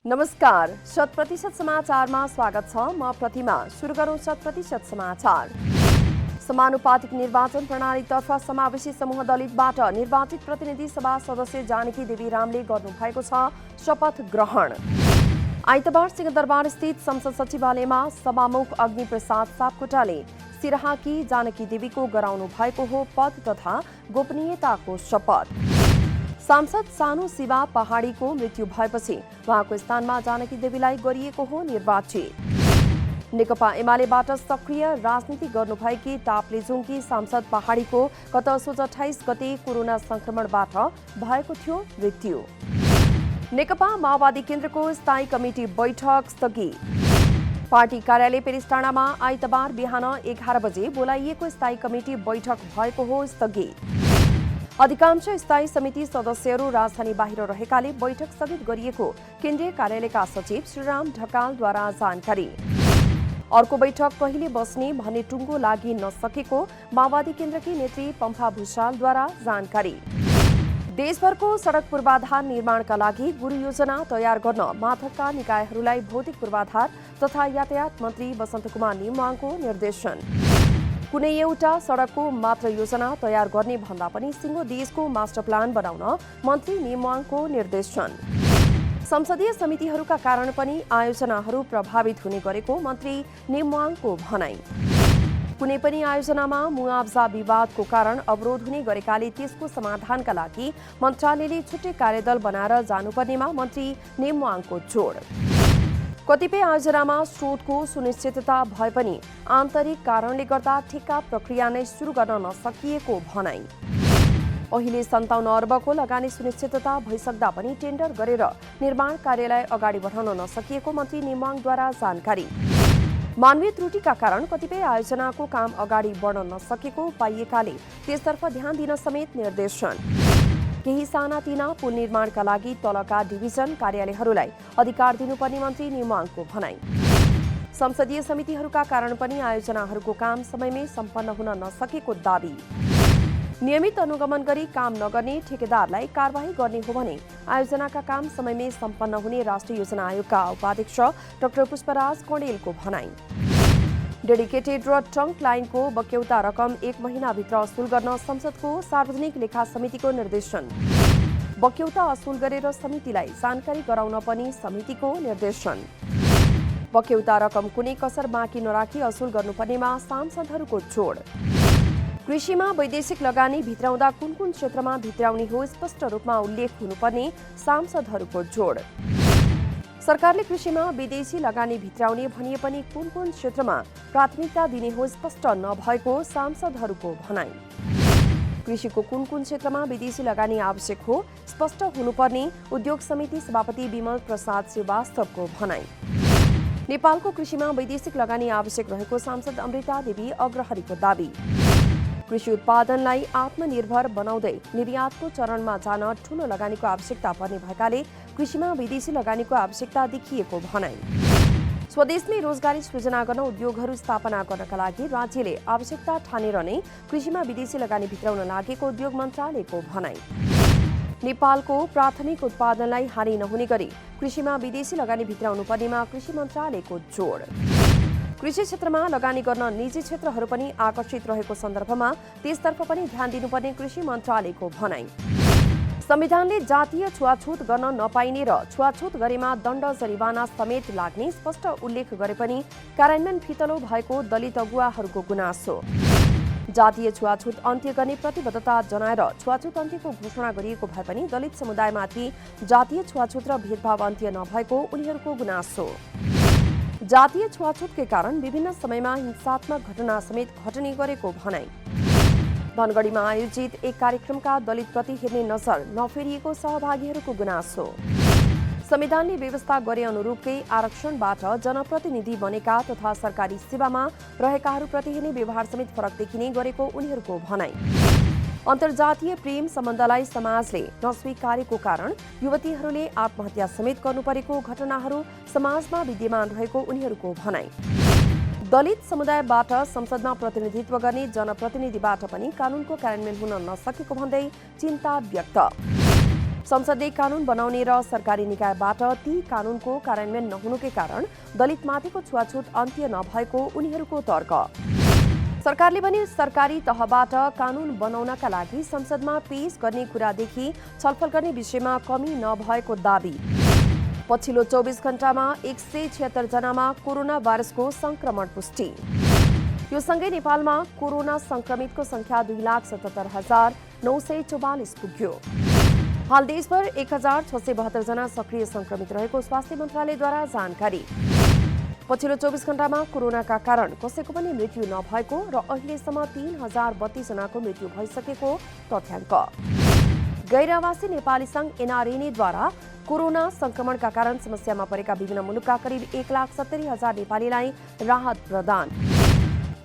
नमस्कार, 100% समाचारमा स्वागत छ। म प्रतिमा। सुरु गरौँ 100% समाचार। समानुपातिक निर्वाचन प्रणालीतर्फ समावेशी समूह दलितबाट निर्वाचित प्रतिनिधि सभा सदस्य जानकी देवी रामले गर्नुभएको छ शपथ ग्रहण। आइतबार सिंहदरबार स्थित संसद सचिवालयमा सभामुख अग्निप्रसाद सापकोटाले सिराहाकी जानकी देवीको गराउनु भएको हो पद तथा गोपनीयताको शपथ। सांसद सानु शिवा पहाडीको मृत्यु भएपछि उहाँको स्थानमा जानकी देवीलाई गरिएको हो निर्वाचित। नेकपा एमालेबाट सक्रिय राजनीति गर्नुभएकी ताप्लेजुङकी सांसद पहाडीको गत असोज 28 गते कोरोना संक्रमणबाट भएको थियो मृत्यु। नेकपा माओवादी केन्द्रको स्थायी कमिटी बैठक स्थगित। पार्टी कार्यालय पेरिसटाडामा आइतबार बिहान 11 बजे बोलाइएको स्थायी कमिटी बैठक भएको हो स्थगित। अधिकांश स्थायी समिति सदस्यहरू राजधानी बाहिर रहेकाले बैठक स्थगित गरिएको केन्द्रीय कार्यालयका सचिव श्रीराम ढकालद्वारा जानकारी। अर्को बैठक कहिले बस्ने भन्ने टुङ्गो लागि नसकेको माओवादी केन्द्रकी नेत्री पम्फा भूषालद्वारा जानकारी। देशभरको सडक पूर्वाधार निर्माणका लागि गुरु योजना तयार गर्न माथका निकायहरूलाई भौतिक पूर्वाधार तथा यातायात मन्त्री वसन्त कुमार नेमवाङको निर्देशन। कुनै एउटा सडकको मात्र योजना तयार गर्ने भन्दा पनि सिङ्गो देशको मास्टर प्लान बनाउन मन्त्री नेमवाङको निर्देशन। संसदीय समितिहरूका कारण पनि आयोजनाहरू प्रभावित हुने गरेको मन्त्री नेमवाङको भनाई। कुनै पनि आयोजनामा मुआवजा विवादको कारण अवरोध हुने गरेकाले त्यसको समाधानका लागि मन्त्रालयले छुट्टै कार्यदल बनाएर जानुपर्नेमा मन्त्री नेमवाङको जोड। कतिपय आयोजनामा स्रोतको सुनिश्चितता भए पनि आन्तरिक कारणले गर्दा ठेक्का प्रक्रिया नै सुरु गर्न नसकिएको भनाई। अहिले 57 अर्बको लगानी सुनिश्चितता भइसक्दा पनि टेन्डर गरेर निर्माण कार्यलाई अगाडि बढाउन नसकिएको मन्त्री नेमवाङद्वारा जानकारी। मानवीय त्रुटिका कारण कतिपय आयोजनाको काम अगाडि बढ्न नसकेको पाइएकाले त्यसतर्फ ध्यान दिन समेत निर्देशन। केही सानातिना पुल निर्माणका लागि तलका डिभिजन कार्यालयहरूलाई अधिकार दिनुपर्ने मन्त्री नेमवाङको भनाई। संसदीय समितिहरूका कारण पनि आयोजनाहरूको काम समयमै सम्पन्न हुन नसकेको दावी। नियमित अनुगमन गरी काम नगर्ने ठेकेदारलाई कारबाही गर्ने हो भने आयोजनाका काम समयमै सम्पन्न हुने राष्ट्रिय योजना आयोगका उपाध्यक्ष डाक्टर पुष्पराज कौडेलको भनाई। डेडिकेटेड र ट्रङ्क लाइनको बक्यौता रकम 1 महिनाभित्र असुल गर्न संसदको सार्वजनिक लेखा समितिको निर्देशन। बक्यौता असुल गरेर समितिलाई जानकारी गराउन पनि समितिको निर्देशन। बक्यौता रकम कुनै कसर बाँकी नराखी असुल गर्नुपर्नेमा सांसदहरूको जोड। कृषिमा वैदेशिक लगानी भित्राउँदा कुन कुन क्षेत्रमा भित्राउने हो स्पष्ट रूपमा उल्लेख हुनुपर्ने सांसदहरूको जोड। सरकारले कृषिमा विदेशी लगानी भित्राउने भनिए पनि कुन कुन क्षेत्रमा प्राथमिकता दिने हो स्पष्ट नभएको सांसदहरूको भनाई। कृषिको कुन कुन क्षेत्रमा विदेशी लगानी आवश्यक हो स्पष्ट हुनुपर्ने उद्योग समिति सभापति विमल प्रसाद श्रीवास्तवको भनाई। नेपालको कृषिमा वैदेशिक लगानी आवश्यक रहेको सांसद अमृता देवी अग्रहरीको दावी। कृषि उत्पादनलाई आत्मनिर्भर बनाउँदै निर्यातको चरणमा जान ठूलो लगानीको आवश्यकता पर्ने भएकाले कृषिमा विदेशी लगानीको आवश्यकता देखिएको भनाई। स्वदेशमै रोजगारी सृजना गर्न उद्योगहरू स्थापना गर्नका लागि राज्यले आवश्यकता ठानेर नै कृषिमा विदेशी लगानी भित्राउन लागेको उद्योग मन्त्रालयको भनाई। नेपालको प्राथमिक उत्पादनलाई हानि नहुने गरी कृषिमा विदेशी लगानी भित्राउनु पर्नेमा कृषि मन्त्रालयको जोड। कृषि क्षेत्रमा लगानी गर्न निजी क्षेत्रहरू पनि आकर्षित रहेको सन्दर्भमा त्यसतर्फ पनि ध्यान दिनुपर्ने कृषि मन्त्रालयको भनाई। संविधानले जातीय छुवाछुत गर्न नपाइने र छुवाछुत गरेमा दण्ड जरिवाना समेत लाग्ने स्पष्ट उल्लेख गरे पनि कार्यान्वयन फितलो भएको दलित अगुवाहरूको गुनासो। जातीय छुवाछुत अन्त्य गर्ने प्रतिबद्धता जनाएर छुवाछुत अन्त्यको घोषणा गरिएको भए पनि दलित समुदायमाथि जातीय छुवाछुत र भेदभाव अन्त्य नभएको उनीहरूको गुनासो। जातीय छुवाछुतकै कारण विभिन्न समयमा हिंसात्मक घटना समेत घट्ने गरेको भनाई। धनगढीमा आयोजित एक कार्यक्रमका दलितप्रति हेर्ने नजर नफेरिएको सहभागीहरूको गुनासो। संविधानले व्यवस्था गरे अनुरूपकै आरक्षणबाट जनप्रतिनिधि बनेका तथा सरकारी सेवामा रहेकाहरूप्रति हेर्ने व्यवहार समेत फरक देखिने गरेको उनीहरूको भनाई। अन्तर्जातीय प्रेम सम्बन्धलाई समाजले नस्वीकारेको कारण युवतीहरूले आत्महत्या समेत गर्नुपरेको घटनाहरू समाजमा विद्यमान रहेको उनीहरूको भनाई। दलित समुदायबाट संसदमा प्रतिनिधित्व गर्ने जनप्रतिनिधिबाट पनि कानूनको कार्यान्वयन हुन नसकेको भन्दै चिन्ता व्यक्त। संसदले कानून बनाउने र सरकारी निकायबाट ती कानूनको कार्यान्वयन नहुनुकै कारण दलितमाथिको छुवाछुत अन्त्य नभएको उनीहरूको तर्क। सरकारले भने सरकारी तहबाट कानून बनाउनका लागि संसदमा पेश गर्ने कुरादेखि छलफल गर्ने विषयमा कमी नभएको दाबी। पछिल्लो 24 घण्टामा 176 जनामा कोरोना भाइरसको संक्रमण पुष्टि। यो सँगै नेपालमा कोरोना संक्रमितको संख्या 2,77,944 पुग्यो। हाल देशभर 1,672 जना सक्रिय संक्रमित रहेको स्वास्थ्य मन्त्रालयद्वारा जानकारी। पछिल्लो 24 घण्टामा कोरोनाका कारण कसैको पनि मृत्यु नभएको र अहिलेसम्म 3,032 जनाको मृत्यु भइसकेको तथ्याङ्क। गैर आवासी नेपाली संघ एनआरएनएद्वारा कोरोना संक्रमणका कारण समस्यामा परेका विभिन्न मुलुकका करिब 1,70,000 नेपालीलाई राहत प्रदान।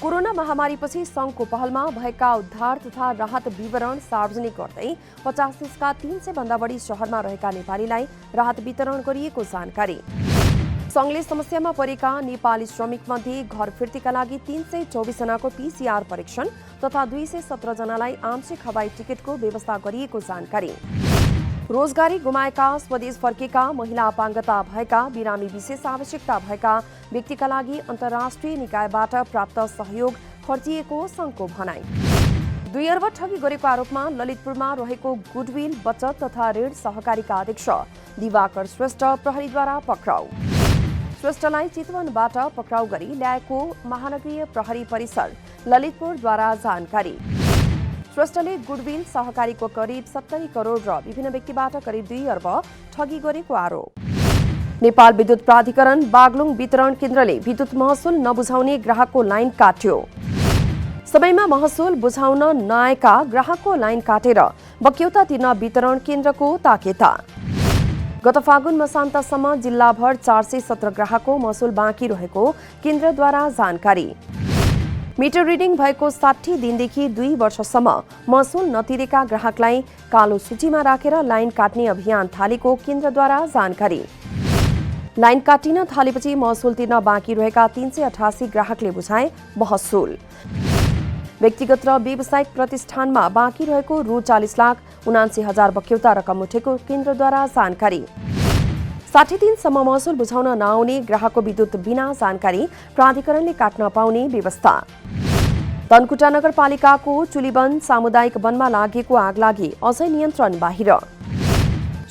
कोरोना महामारीपछि संघको पहलमा भएका उद्धार तथा राहत विवरण सार्वजनिक गर्दै 50 देशका 300 भन्दा बढी शहरमा रहेका नेपालीलाई राहत वितरण गरिएको जानकारी। संघले समस्यामा परेका नेपाली श्रमिक मध्ये घर फिर्तीका लागि 324 जनाको पीसीआर परीक्षण तथा 217 जनालाई आंशिक हवाई टिकटको व्यवस्था गरिएको जानकारी। रोजगारी गुमाएका स्वदेश फर्केका महिला अपाङ्गता भएका बिरामी विशेष आवश्यकता भएका व्यक्तिका लागि अन्तर्राष्ट्रिय निकायबाट प्राप्त सहयोग खर्चिएको संघको भनाई। 2 अर्ब ठगी गरेको आरोपमा ललितपुरमा रहेको गुडविल बचत तथा ऋण सहकारीका अध्यक्ष दिवाकर श्रेष्ठ प्रहरीद्वारा पक्राउ। श्रेष्ठलाई चितवनबाट पक्राउ गरी ल्याएको महानगरीय प्रहरी परिसर ललितपुरद्वारा जानकारी। श्रेष्ठले गुडविल सहकारीको करिब 70 करोड र विभिन्न व्यक्तिबाट करिब 2 अर्ब ठगी गरेको आरोप। नेपाल विद्युत प्राधिकरण बागलुङ वितरण केन्द्रले विद्युत महसुल नबुझाउने ग्राहकको लाइन काट्यो। समयमा महसुल बुझाउन नआएका ग्राहकको लाइन काटेर बक्यौता तिर्न वितरण केन्द्रको ताकेता। गत फागुन मसान्तसम्म जिल्लाभर 417 ग्राहकको महसुल बाँकी रहेको केन्द्रद्वारा जानकारी। मिटर रिडिङ भएको 60 दिनदेखि 2 वर्षसम्म महसुल नतिरेका ग्राहकलाई कालो सूचीमा राखेर लाइन काट्ने अभियान थालेको केन्द्रद्वारा जानकारी। लाइन काटिन थालेपछि महसुल तिर्न बाँकी रहेका 388 ग्राहकले बुझाए महसुल। व्यक्तिगत र व्यावसायिक प्रतिष्ठानमा बाँकी रहेको रु 40,79,000 बक्यौता रकम उठेको केन्द्रद्वारा जानकारी। 60 दिनसम्म महसुल बुझाउन नआउने ग्राहकको विद्युत बिना जानकारी प्राधिकरणले काट्न पाउने व्यवस्था। धनकुटा नगरपालिकाको चुलीवन सामुदायिक वनमा लागेको आगलागी अझै नियन्त्रण बाहिर।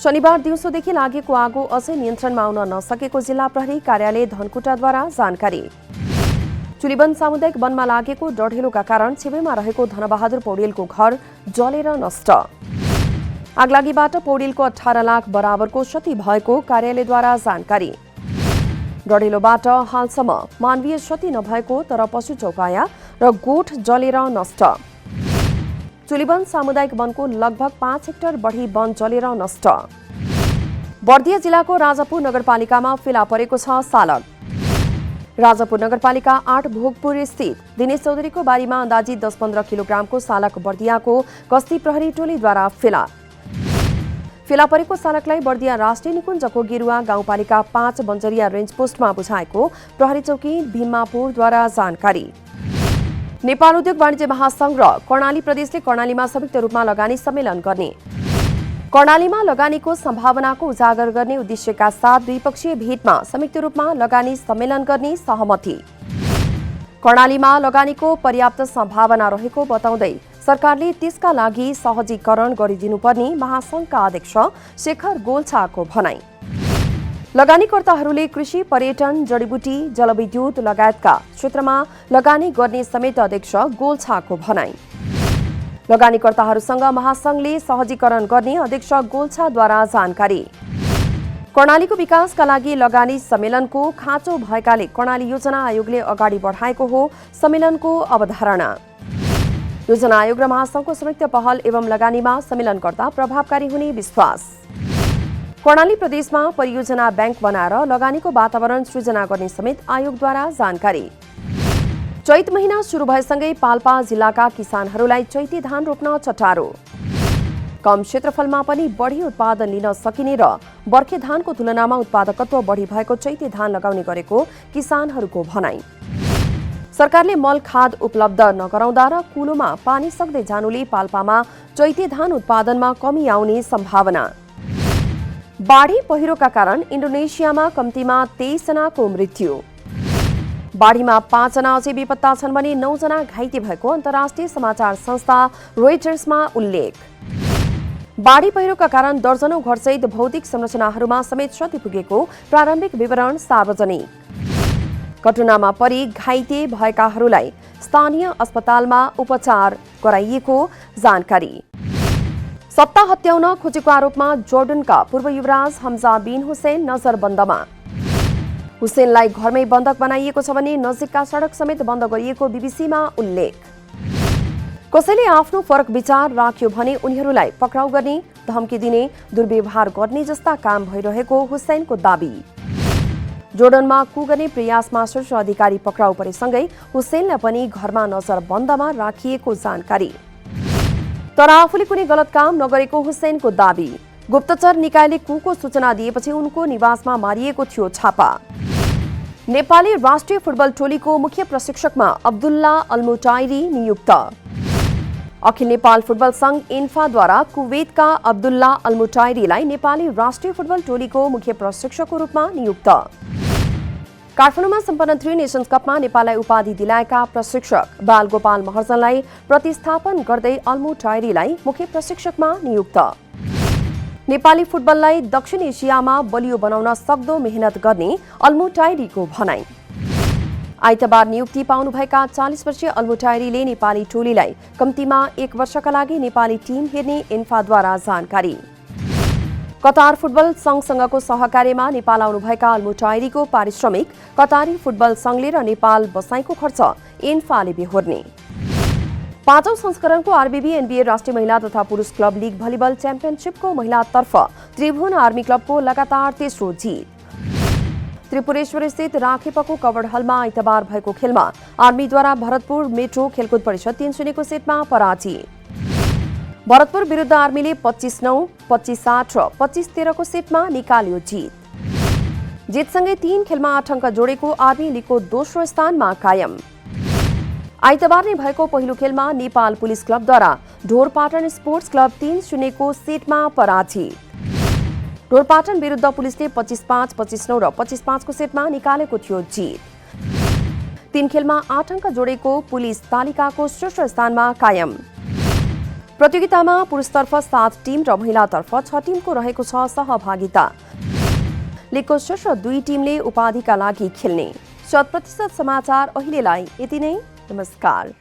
शनिबार दिउँसोदेखि लागेको आगो अझै नियन्त्रणमा आउन नसकेको जिल्ला प्रहरी कार्यालय धनकुटाद्वारा जानकारी। चुलीवन सामुदायिक वनमा लागेको डढेलोका कारण छेउमा रहेको धनबहादुर पौडेलको घर जलेर नष्ट। आगलागीबाट पौडेलको 18 लाख बराबरको क्षति भएको कार्यालयद्वारा जानकारी। डढेलोबाट हालसम्म मानवीय क्षति नभएको तर पशु चौपाया र गोठ जलेर नष्ट। चुलीवन सामुदायिक वनको लगभग 5 हेक्टर बढी वन जलेर नष्ट। बर्दिया जिल्लाको राजापुर नगरपालिकामा फेला परेको छ सालक। राजापुर नगरपालिका 8 भोगपुर स्थित दिनेश चौधरीको बारीमा अन्दाजित 10-15 किलोग्रामको सालक बर्दियाको गस्ती प्रहरी टोलीद्वारा फेला परेको सालकलाई बर्दिया राष्ट्रिय निकुञ्जको गेरुवा गाउँपालिका 5 बन्जरिया रेन्ज पोस्टमा बुझाएको प्रहरी चौकी भीमापुरद्वारा जानकारी। नेपाल उद्योग वाणिज्य महासंघ र कर्णाली प्रदेशले कर्णालीमा संयुक्त रूपमा लगानी सम्मेलन गर्ने। कर्णालीमा लगानीको सम्भावनाको उजागर गर्ने उद्देश्यका साथ द्विपक्षीय भेटमा संयुक्त रूपमा लगानी सम्मेलन गर्ने सहमति। कर्णालीमा लगानीको पर्याप्त सम्भावना रहेको बताउँदै सरकारले त्यसका लागि सहजीकरण गरिदिनुपर्ने महासंघका अध्यक्ष शेखर गोल्छाको भनाई। लगानीकर्ताहरूले कृषि, पर्यटन, जडीबुटी, जलविद्युत लगायतका क्षेत्रमा लगानी गर्ने समेत अध्यक्ष गोल्छाको भनाई। लगानीकर्ताहरूसँग महासंघले सहजीकरण गर्ने अध्यक्ष गोल्छाद्वारा जानकारी। कर्णालीको विकासका लागि लगानी सम्मेलनको खाँचो भएकाले कर्णाली योजना आयोगले अगाडि बढाएको हो सम्मेलनको अवधारणा। योजना आयोग र महासंघको संयुक्त पहल एवं लगानीमा सम्मेलन गर्दा प्रभावकारी हुने विश्वास। कर्णाली प्रदेशमा परियोजना बैंक बनाएर लगानीको वातावरण सृजना गर्ने समेत आयोगद्वारा जानकारी। चैत महिना सुरु भएसँगै पाल्पा जिल्लाका किसानहरूलाई चैती धान रोप्न चटारो। कम क्षेत्रफलमा पनि बढी उत्पादन लिन सकिने र बर्खे धानको तुलनामा उत्पादकत्व बढी भएको चैती धान लगाउने गरेको किसानहरूको भनाई। सरकारले मल खाद उपलब्ध नगराउँदा र कुलोमा पानी सक्दै जानुले पाल्पामा चैती धान उत्पादनमा कमी आउने सम्भावना। बाढी पहिरोका कारण इन्डोनेसियामा कम्तीमा 23 जनाको मृत्यु। बाढीमा 5 जना अझै बेपत्ता छन् भने 9 जना घाइते भएको अन्तर्राष्ट्रिय समाचार संस्था रोइटर्समा उल्लेख। बाढी पहिरोका कारण दर्जनौं घरसहित भौतिक संरचनाहरूमा समेत क्षति पुगेको प्रारम्भिक विवरण सार्वजनिक। घटनामा परि घाइते भएकाहरूलाई स्थानीय अस्पतालमा उपचार गराइएको जानकारी। सत्ता हत्याउन खोजेको आरोपमा जोर्डनका पूर्व युवराज हमजा बिन हुसैन नजरबन्दमा। हुसैनलाई घरमै बन्धक बनाइएको छ भने नजिकका सडक समेत बन्द गरिएको बीबीसीमा उल्लेख। कसैले आफ्नो फरक विचार राख्यो भने उनीहरूलाई पक्राउ गर्ने, धम्की दिने, दुर्व्यवहार गर्ने जस्ता काम भइरहेको हुसैनको दाबी। जोर्डनमा कु गर्ने प्रयासमा शीर्ष अधिकारी पक्राउ परेसँगै हुसैनलाई पनि घरमा नजरबन्दमा राखिएको जानकारी। तर आफूले कुनै गलत काम नगरेको हुसैनको दाबी। गुप्तचर निकायले कुको सूचना दिएपछि उनको निवासमा मारिएको थियो छापा। नेपाली राष्ट्रिय फुटबल टोलीको मुख्य प्रशिक्षकमा अब्दुल्ला अल्मुटाइरी नियुक्त। अखिल नेपाल फुटबल संघ इन्फाद्वारा कुवेतका अब्दुल्ला अल्मुटाइरीलाई नेपाली राष्ट्रिय फुटबल टोलीको मुख्य प्रशिक्षकको रूपमा नियुक्त। काठमाडौँमा सम्पन्न 3 नेशन्स कपमा नेपाललाई उपाधि दिलाएका प्रशिक्षक बालगोपाल महर्जनलाई प्रतिस्थापन गर्दै अल्मुटाइरीलाई मुख्य प्रशिक्षकमा नियुक्त। नेपाली फुटबललाई दक्षिण एसियामा बलियो बनाउन सक्दो मेहनत गर्ने अल्मुटाइरीको भनाई। आइतबार नियुक्ति पाउनुभएका 40 वर्षीय अल्मुटाइरीले नेपाली टोलीलाई कम्तीमा 1 वर्षका लागि नेपाली टिम हेर्ने इन्फाद्वारा जानकारी। कतार फुटबल संघसँगको सहकार्यमा नेपाल आउनुभएका अल्मुटाइरीको पारिश्रमिक कतारी फुटबल संघले र नेपाल बसाइको खर्च इन्फाले बेहोर्ने। 5औं संस्करणको आरबीबी एनबीए राष्ट्रिय महिला तथा पुरुष क्लब लीग भलिबल च्याम्पियनशिपको महिलातर्फ त्रिभुवन आर्मी क्लबको लगातार तेस्रो जित। त्रिपुरेश्वर स्थित राखेपको कवर्ड हलमा आइतबार भएको खेलमा आर्मीद्वारा भरतपुर मेट्रो खेलकुद परिषद 3-0 को सेटमा पराजित। भरतपुर विरुद्ध आर्मीले 25-9, 25-8 र 25-13 को सेटमा निकाल्यो जित। जितसँगै 3 खेलमा 8 अङ्क जोडेको आर्मी लीगको दोस्रो स्थानमा कायम। आइतबार नै भएको पहिलो खेलमा नेपाल पुलिस क्लबद्वारा ढोरपाटन स्पोर्ट्स क्लब 3-0 को सेटमा पराजित। ढोरपाटन विरुद्ध पुलिसले 25-5, 25-9 र 25-5 को सेटमा निकालेको थियो जित। 3 खेलमा 8 अङ्क जोडेको पुलिस तालिकाको शीर्ष स्थानमा कायम। प्रतियोगितामा पुरुषतर्फ 7 टिम र महिलातर्फ 6 टिमको रहेको छ सहभागिता। लीगको शीर्ष 2 टिमले उपाधिका लागि खेल्ने। 100% समाचार अहिलेलाई यति नै। नमस्कार।